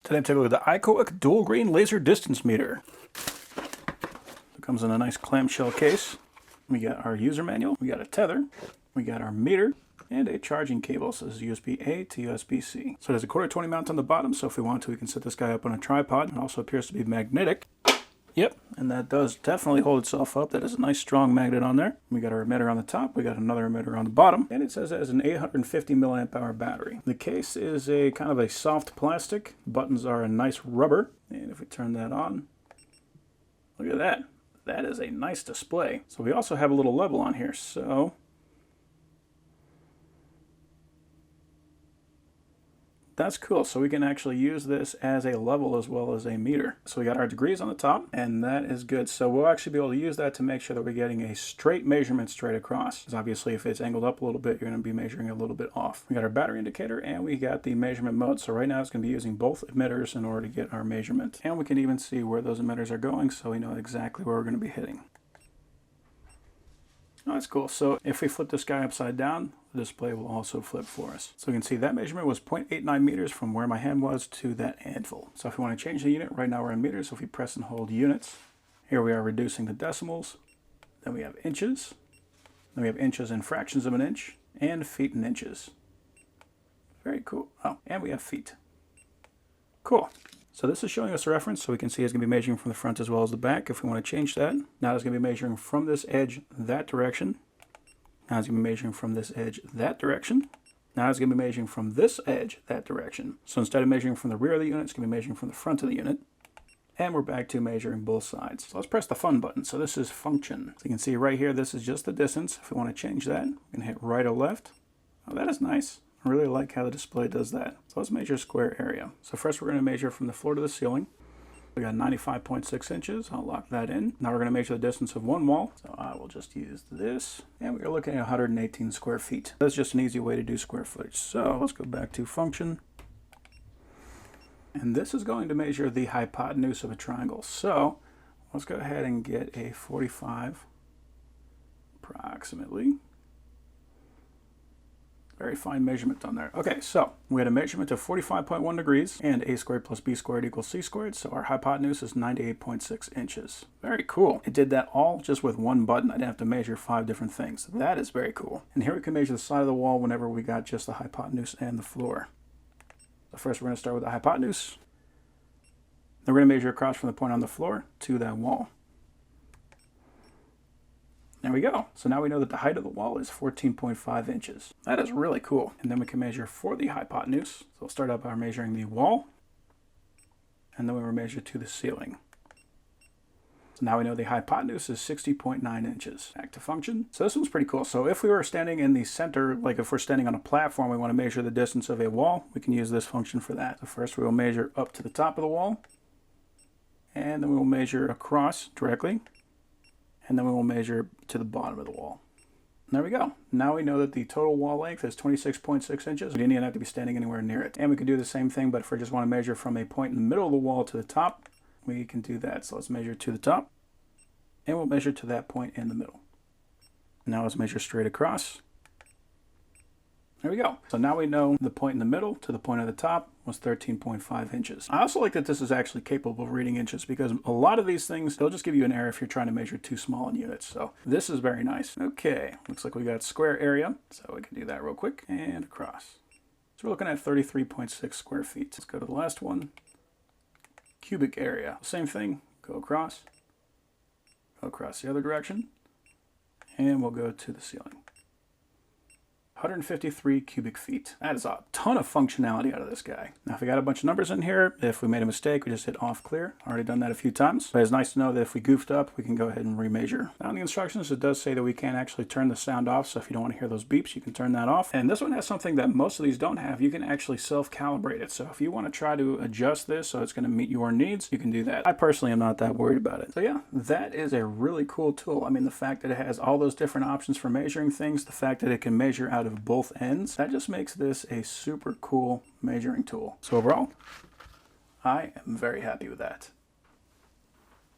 Today I'm taking a look at the IKOVWUK dual green laser distance meter. It comes in a nice clamshell case. We got our user manual, we got a tether, we got our meter, and a charging cable. So this is USB-A to USB-C. So there's a 1/4-20 mount on the bottom, so if we want to, we can set this guy up on a tripod. It also appears to be magnetic. Yep, and that does definitely hold itself up. That is a nice strong magnet on there. We got our emitter on the top, we got another emitter on the bottom, and it says it has an 850 milliamp hour battery. The case is a kind of a soft plastic. Buttons are a nice rubber, and if we turn that on, look at that. That is a nice display. So we also have a little level on here, so that's cool. So we can actually use this as a level as well as a meter. So we got our degrees on the top, and that is good. So we'll actually be able to use that to make sure that we're getting a straight measurement straight across. Because obviously if it's angled up a little bit, you're going to be measuring a little bit off. We got our battery indicator, and we got the measurement mode. So right now it's going to be using both emitters in order to get our measurement. And we can even see where those emitters are going, so we know exactly where we're going to be hitting. Oh, that's cool. So if we flip this guy upside down, the display will also flip for us. So we can see that measurement was 0.89 meters from where my hand was to that anvil. So if we want to change the unit, right now we're in meters. So if we press and hold units, here we are reducing the decimals. Then we have inches. Then we have inches in fractions of an inch, and feet in inches. Very cool. Oh, and we have feet. Cool. So this is showing us a reference, so we can see it's going to be measuring from the front as well as the back. If we want to change that, now it's going to be measuring from this edge that direction. Now it's going to be measuring from this edge that direction. Now it's going to be measuring from this edge that direction. So instead of measuring from the rear of the unit, it's going to be measuring from the front of the unit. And we're back to measuring both sides. So let's press the fun button. So this is function. So you can see right here, this is just the distance. If we want to change that, we can hit right or left. Oh, that is nice. I really like how the display does that. So let's measure square area. So first we're going to measure from the floor to the ceiling. We got 95.6 inches. I'll lock that in. Now we're going to measure the distance of one wall. So I will just use this. And we're looking at 118 square feet. That's just an easy way to do square footage. So let's go back to function. And this is going to measure the hypotenuse of a triangle. So let's go ahead and get a 45 approximately. Very fine measurement on there. Okay, so we had a measurement of 45.1 degrees, and a squared plus b squared equals c squared, so our hypotenuse is 98.6 inches. Very cool. It did that all just with one button. I didn't have to measure 5 different things. That is very cool. And here we can measure the side of the wall whenever we got just the hypotenuse and the floor. So first we're going to start with the hypotenuse. Then we're going to measure across from the point on the floor to that wall. There we go. So now we know that the height of the wall is 14.5 inches. That is really cool. And then we can measure for the hypotenuse. So we'll start out by measuring the wall, and then we will measure to the ceiling. So now we know the hypotenuse is 60.9 inches. Back to function. So this one's pretty cool. So if we were standing in the center, like if we're standing on a platform, we want to measure the distance of a wall, we can use this function for that. So first we will measure up to the top of the wall, and then we will measure across directly. And then we will measure to the bottom of the wall. And there we go. Now we know that the total wall length is 26.6 inches. We didn't even have to be standing anywhere near it. And we can do the same thing, but if we just want to measure from a point in the middle of the wall to the top, we can do that. So let's measure to the top, and we'll measure to that point in the middle. Now let's measure straight across. There we go. So now we know the point in the middle to the point of the top was 13.5 inches. I also like that this is actually capable of reading inches, because a lot of these things, they'll just give you an error if you're trying to measure too small in units. So this is very nice. Okay, looks like we got square area. So we can do that real quick and across. So we're looking at 33.6 square feet. Let's go to the last one. Cubic area. Same thing, go across the other direction, and we'll go to the ceiling. 153 cubic feet. That is a ton of functionality out of this guy. Now, if we got a bunch of numbers in here, if we made a mistake, we just hit off clear. Already done that a few times, but it's nice to know that if we goofed up, we can go ahead and remeasure. Now in the instructions, it does say that we can actually turn the sound off, so if you don't want to hear those beeps, you can turn that off. And this one has something that most of these don't have. You can actually self-calibrate it. So if you want to try to adjust this so it's going to meet your needs, you can do that. I personally am not that worried about it. So yeah, that is a really cool tool. I mean, the fact that it has all those different options for measuring things, the fact that it can measure out of both ends, that just makes this a super cool measuring tool. So overall, I am very happy with that.